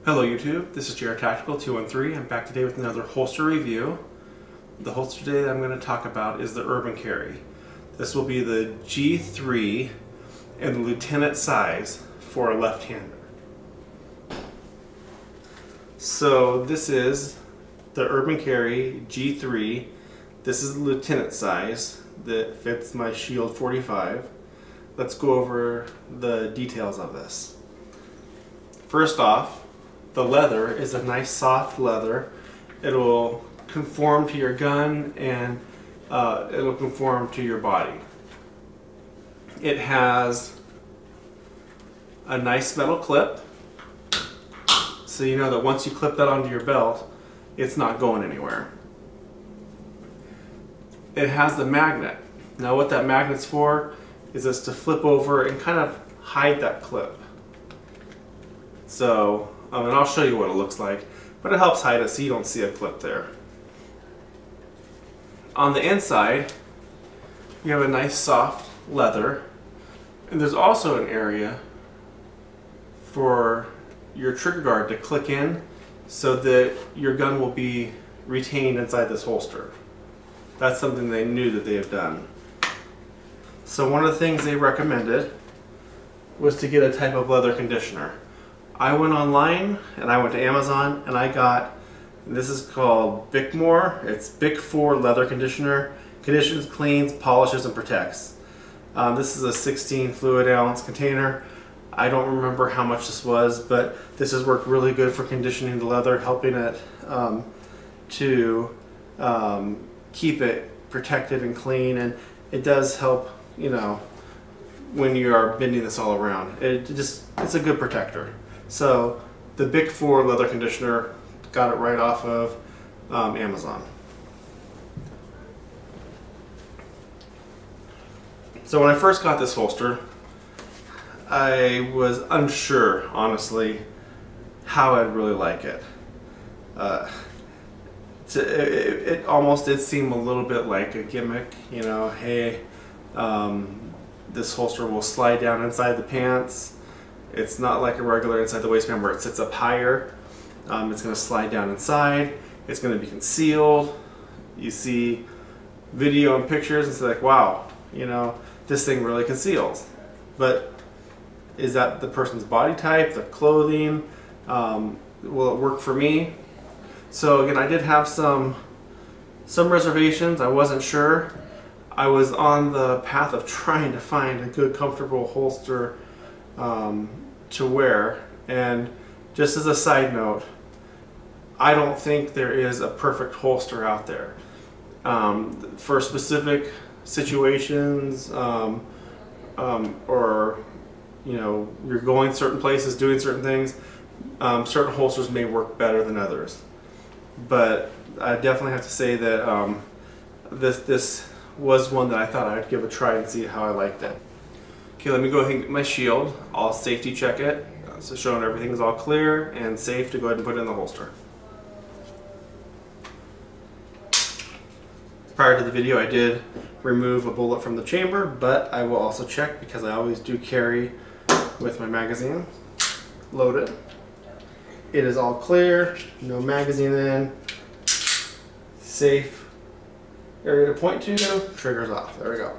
Hello YouTube, this is JR Tactical 213. I'm back today with another holster review. The holster today that I'm going to talk about is the Urban Carry. This will be the G3 and the Lieutenant size for a left-hander. So this is the Urban Carry G3. This is the Lieutenant size that fits my Shield 45. Let's go over the details of this. First off, the leather is a nice soft leather. It'll conform to your gun and it'll conform to your body. It has a nice metal clip, so you know that once you clip that onto your belt, it's not going anywhere. It has the magnet. Now what that magnet's for is just to flip over and kind of hide that clip. So, and I'll show you what it looks like, but it helps hide it so you don't see a clip there. On the inside, you have a nice soft leather, and there's also an area for your trigger guard to click in so that your gun will be retained inside this holster. That's something they knew that they have done. So one of the things they recommended was to get a type of leather conditioner. I went online and I went to Amazon and I got, this is called Bickmore. It's Bic 4 leather conditioner. Conditions, cleans, polishes, and protects. This is a 16 fluid ounce container. I don't remember how much this was, but this has worked really good for conditioning the leather, helping it to keep it protected and clean, and it does help, you know, when you are bending this all around. It's a good protector. So the Bic 4 leather conditioner, got it right off of Amazon. So when I first got this holster, I was unsure, honestly, how I'd really like it. It almost did seem a little bit like a gimmick, you know, hey, this holster will slide down inside the pants. It's not like a regular inside the waistband where it sits up higher. It's going to slide down inside. It's going to be concealed. You see video and pictures and it's like, wow, you know, this thing really conceals. But is that the person's body type, the clothing? Will it work for me? So again, I did have some reservations. I wasn't sure. I was on the path of trying to find a good, comfortable holster to wear. And just as a side note, I don't think there is a perfect holster out there. For specific situations, or you know, you're going certain places, doing certain things, certain holsters may work better than others. But I definitely have to say that this was one that I thought I'd give a try and see how I liked it. Okay, let me go ahead and get my shield. I'll safety check it, so showing everything is all clear and safe to go ahead and put it in the holster. Prior to the video, I did remove a bullet from the chamber, but I will also check because I always do carry with my magazine loaded. It is all clear, no magazine in, safe area to point to, triggers off. There we go.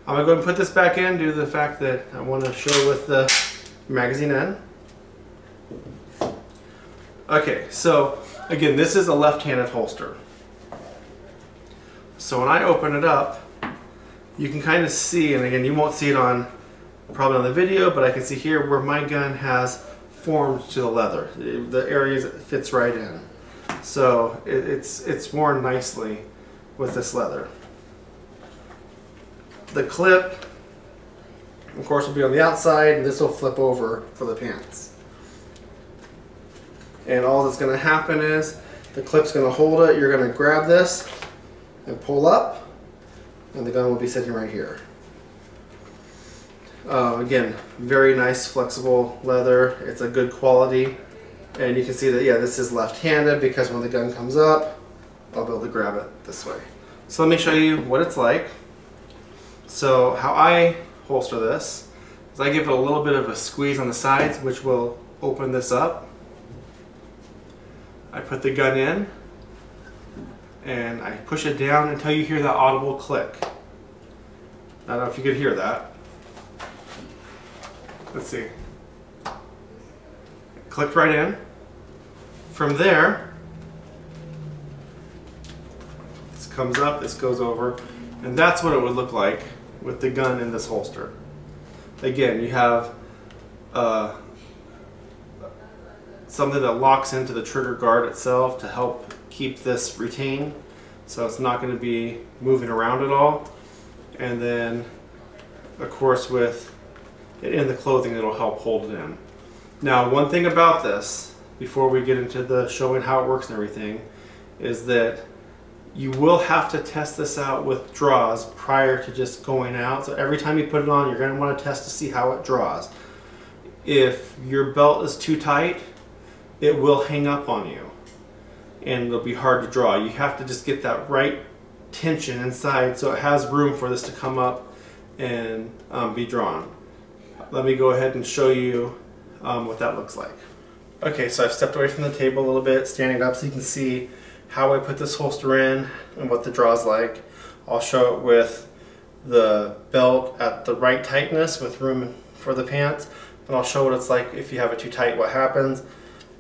I'm going to go ahead and put this back in due to the fact that I want to show with the magazine in. Okay, so again, this is a left-handed holster. So when I open it up, you can kind of see, and again, you won't see it probably on the video, but I can see here where my gun has formed to the leather. The areas it fits right in. So it's worn nicely with this leather. The clip, of course, will be on the outside, and this will flip over for the pants. And all that's going to happen is the clip's going to hold it. You're going to grab this and pull up, and the gun will be sitting right here. Again, very nice flexible leather. It's a good quality, and you can see that, yeah, this is left-handed because when the gun comes up, I'll be able to grab it this way. So let me show you what it's like. So how I holster this is I give it a little bit of a squeeze on the sides, which will open this up. I put the gun in and I push it down until you hear that audible click. I don't know if you could hear that. Let's see. It clicked right in. From there, this comes up, this goes over, and that's what it would look like with the gun in this holster. Again, you have something that locks into the trigger guard itself to help keep this retained, so it's not going to be moving around at all. And then, of course, with it in the clothing, it'll help hold it in. Now, one thing about this, before we get into the showing how it works and everything, is that you will have to test this out with draws prior to just going out. So every time you put it on, you're going to want to test to see how it draws. If your belt is too tight, it will hang up on you and it'll be hard to draw. You have to just get that right tension inside so it has room for this to come up and be drawn. Let me go ahead and show you what that looks like. Okay, so I've stepped away from the table a little bit, standing up so you can see how I put this holster in and what the draw is like. I'll show it with the belt at the right tightness with room for the pants, and I'll show what it's like if you have it too tight, what happens.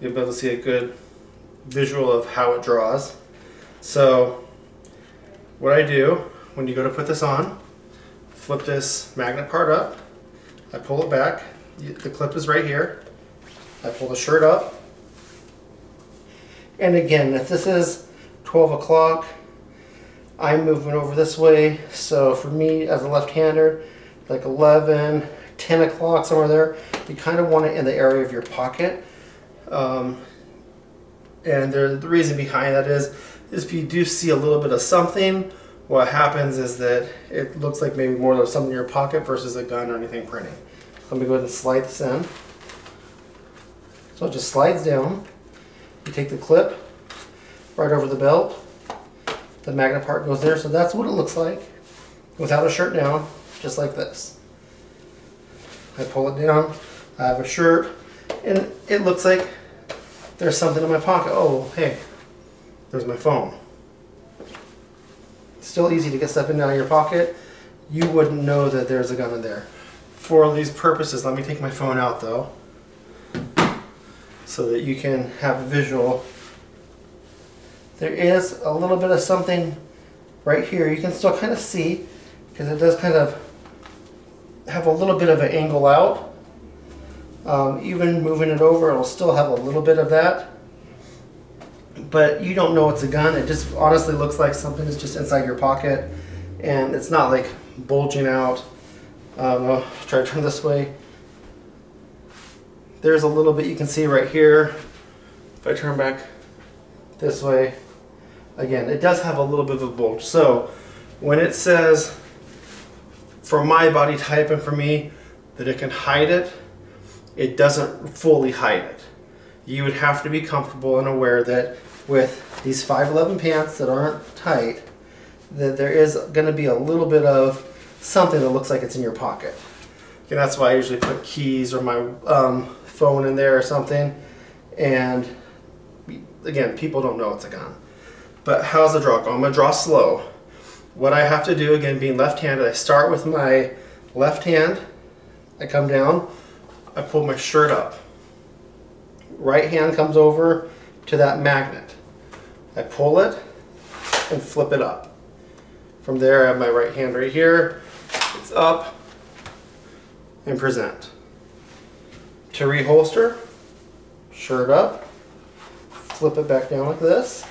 You'll be able to see a good visual of how it draws. So what I do when you go to put this on, flip this magnet part up, I pull it back, the clip is right here, I pull the shirt up, and again, if this is 12 o'clock, I'm moving over this way, so for me as a left-hander, like 11, 10 o'clock, somewhere there, you kind of want it in the area of your pocket. And the reason behind that is if you do see a little bit of something, what happens is that it looks like maybe more of something in your pocket versus a gun or anything printing. So let me go ahead and slide this in. So it just slides down. You take the clip right over the belt. The magnet part goes there, so that's what it looks like without a shirt down, just like this. I pull it down, I have a shirt, and it looks like there's something in my pocket. Oh, hey, there's my phone. It's still easy to get stuff in and out of your pocket. You wouldn't know that there's a gun in there. For these purposes, let me take my phone out though, so that you can have a visual. There is a little bit of something right here. You can still kind of see, because it does kind of have a little bit of an angle out. Even moving it over, it'll still have a little bit of that. But you don't know it's a gun. It just honestly looks like something is just inside your pocket, and it's not like bulging out. I'll try to turn this way. There's a little bit you can see right here. If I turn back this way, again, it does have a little bit of a bulge. So when it says for my body type and for me that it can hide it, it doesn't fully hide it. You would have to be comfortable and aware that with these 511 pants that aren't tight, that there is going to be a little bit of something that looks like it's in your pocket. And that's why I usually put keys or my phone in there or something. And again, people don't know it's a gun. But how's the draw go? I'm going to draw slow. What I have to do, again, being left-handed, I start with my left hand, I come down, I pull my shirt up. Right hand comes over to that magnet. I pull it and flip it up. From there, I have my right hand right here. It's up and present. To reholster, shirt up, flip it back down like this.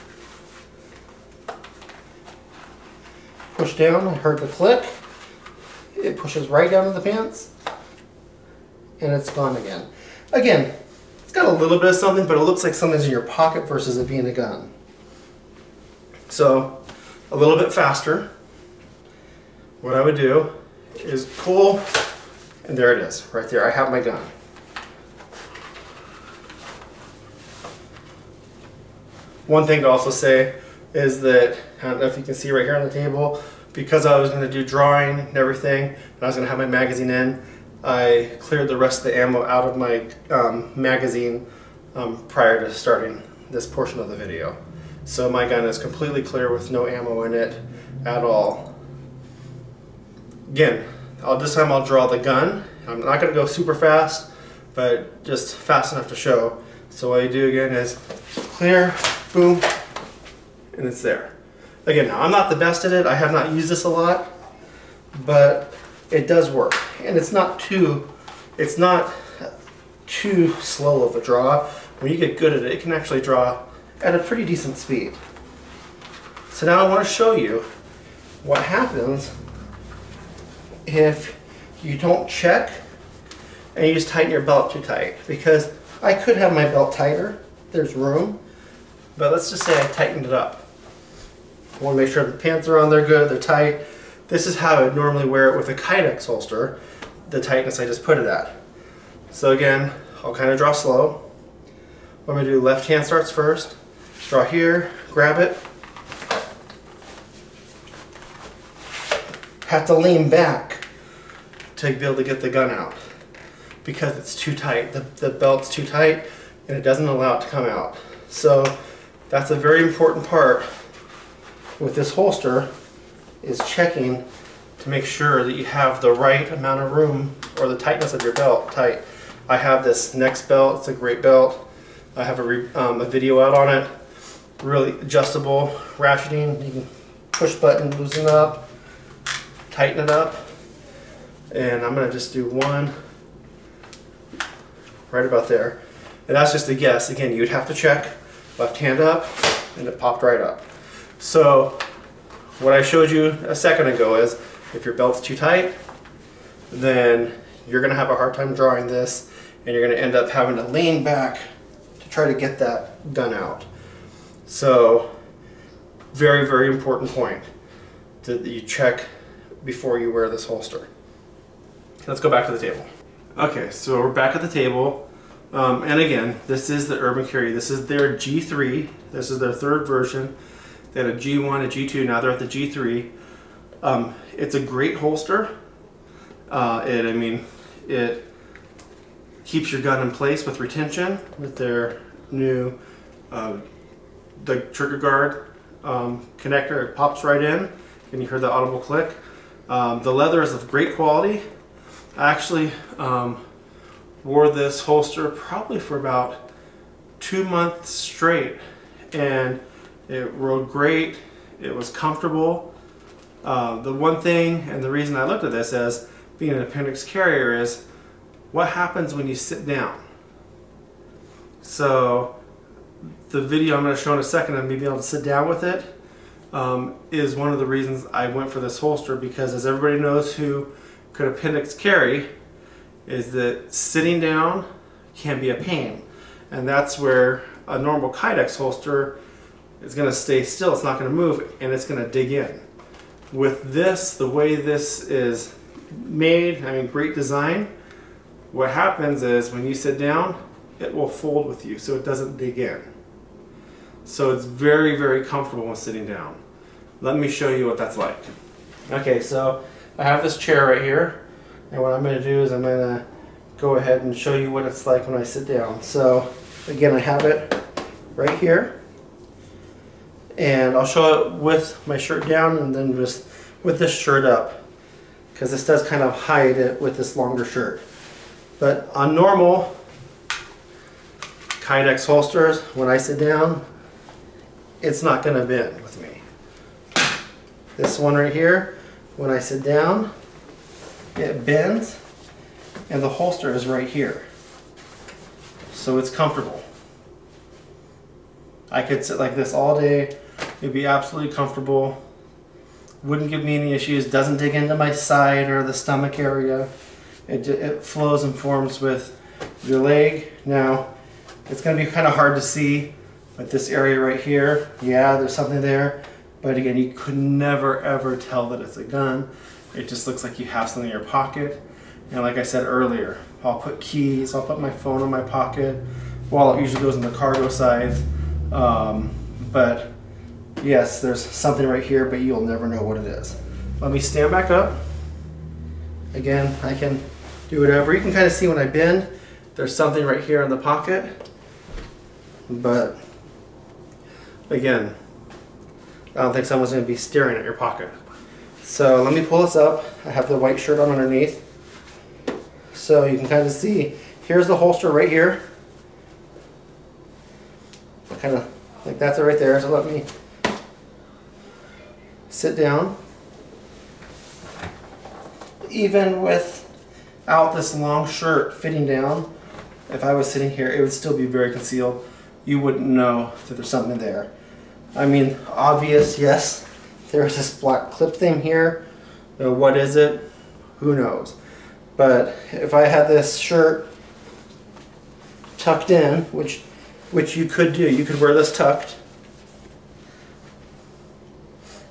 Push down, I heard the click. It pushes right down to the pants, and it's gone again. Again, it's got a little bit of something, but it looks like something's in your pocket versus it being a gun. So, a little bit faster. What I would do is pull, and there it is, right there. I have my gun. One thing to also say is that, I don't know if you can see right here on the table, because I was going to do drawing and everything, and I was going to have my magazine in, I cleared the rest of the ammo out of my magazine prior to starting this portion of the video. So my gun is completely clear with no ammo in it at all. Again, this time I'll draw the gun. I'm not going to go super fast, but just fast enough to show. So what I do again is clear, boom, and it's there. Again, now I'm not the best at it. I have not used this a lot, but it does work. And it's not too slow of a draw. When you get good at it, it can actually draw at a pretty decent speed. So now I want to show you what happens if you don't check and you just tighten your belt too tight. Because I could have my belt tighter, there's room, but let's just say I tightened it up. I want to make sure the pants are on there good, they're tight. This is how I would normally wear it with a kydex holster, the tightness I just put it at. So again, I'll kind of draw slow. What I'm going to do, left hand starts first, draw here, grab it, have to lean back to be able to get the gun out because it's too tight. The belt's too tight and it doesn't allow it to come out. So that's a very important part with this holster, is checking to make sure that you have the right amount of room or the tightness of your belt tight. I have this next belt, it's a great belt. I have a video out on it. Really adjustable, ratcheting. You can push button, loosen it up, tighten it up. And I'm gonna just do one right about there. And that's just a guess. Again, you'd have to check, left hand up, and it popped right up. So what I showed you a second ago is if your belt's too tight, then you're gonna have a hard time drawing this and you're gonna end up having to lean back to try to get that gun out. So very, very important point that you check before you wear this holster. Let's go back to the table. Okay, so we're back at the table. And again, this is the Urban Carry. This is their G3. This is their third version. They had a G1, a G2, now they're at the G3. It's a great holster. It keeps your gun in place with retention with their new the trigger guard connector. It pops right in and you hear the audible click. The leather is of great quality. I actually wore this holster probably for about 2 months straight, and it rode great. It was comfortable. The one thing and the reason I looked at this as being an appendix carrier is what happens when you sit down. So the video I'm going to show in a second of me being able to sit down with it is one of the reasons I went for this holster, because as everybody knows who could appendix carry, is that sitting down can be a pain, and that's where a normal kydex holster is going to stay still. It's not going to move and it's going to dig in. With this, the way this is made, I mean, great design, what happens is when you sit down it will fold with you so it doesn't dig in. So it's very, very comfortable when sitting down. Let me show you what that's like. Okay, so I have this chair right here, and what I'm going to do is I'm going to go ahead and show you what it's like when I sit down. So again, I have it right here, and I'll show it with my shirt down and then just with this shirt up, because this does kind of hide it with this longer shirt. But on normal kydex holsters, when I sit down, it's not going to bend with me. This one right here, when I sit down, it bends, and the holster is right here. So it's comfortable. I could sit like this all day. It'd be absolutely comfortable. Wouldn't give me any issues. Doesn't dig into my side or the stomach area. It flows and forms with your leg. Now, it's going to be kind of hard to see, but this area right here, yeah, there's something there. But again, you could never ever tell that it's a gun. It just looks like you have something in your pocket. And like I said earlier, I'll put keys, I'll put my phone in my pocket. Wallet usually goes in the cargo size. But yes, there's something right here, but you'll never know what it is. Let me stand back up. Again, I can do whatever. You can kind of see when I bend, there's something right here in the pocket. But again, I don't think someone's going to be staring at your pocket. So let me pull this up. I have the white shirt on underneath. So you can kind of see, here's the holster right here. Kind of like that's it right there. So let me sit down. Even without this long shirt fitting down, if I was sitting here, it would still be very concealed. You wouldn't know that there's something there. I mean, obvious, yes. There's this black clip thing here. What is it? Who knows? But if I had this shirt tucked in, which you could do, you could wear this tucked.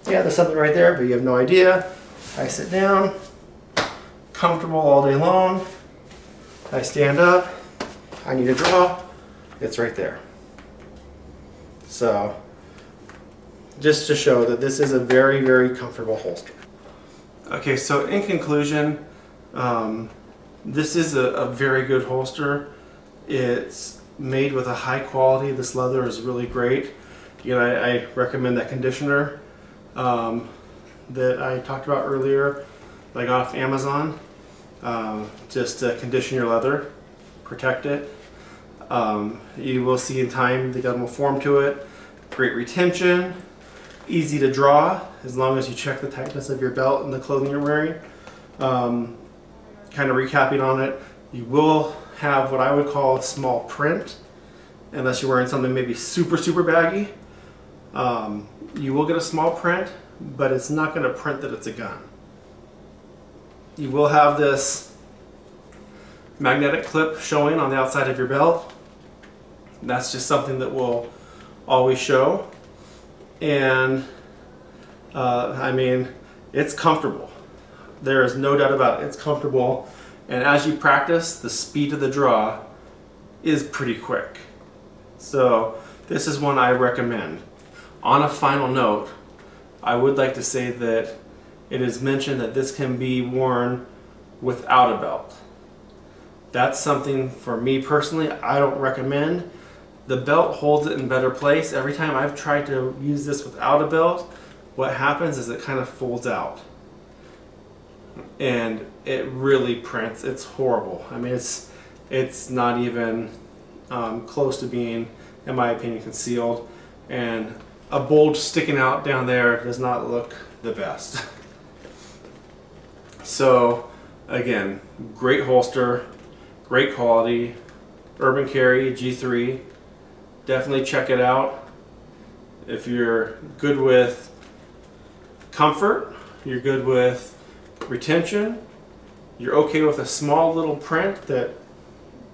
Yeah, there's something right there, but you have no idea. I sit down, comfortable all day long. I stand up, I need a draw, it's right there. So, just to show that this is a very, very comfortable holster. Okay, so in conclusion, this is a very good holster. It's made with a high quality. This leather is really great. Again, I recommend that conditioner that I talked about earlier, that I got off Amazon, just to condition your leather, protect it. You will see in time the gun will form to it. Great retention, easy to draw as long as you check the tightness of your belt and the clothing you're wearing. Kind of recapping on it, you will have what I would call a small print, unless you're wearing something maybe super baggy. You will get a small print, but it's not going to print that it's a gun. You will have this magnetic clip showing on the outside of your belt. That's just something that will always show. And I mean, it's comfortable. There is no doubt about it. It's comfortable. And as you practice, the speed of the draw is pretty quick. So this is one I recommend. On a final note, I would like to say that it is mentioned that this can be worn without a belt. That's something for me personally I don't recommend. The belt holds it in better place. Every time I've tried to use this without a belt, what happens is it kind of folds out. And it really prints. It's horrible. I mean, it's not even close to being, in my opinion, concealed. And a bulge sticking out down there does not look the best. So, again, great holster, great quality, Urban Carry G3. Definitely check it out. If you're good with comfort, you're good with retention, you're okay with a small little print that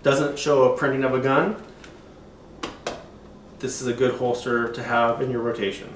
doesn't show a printing of a gun, this is a good holster to have in your rotation.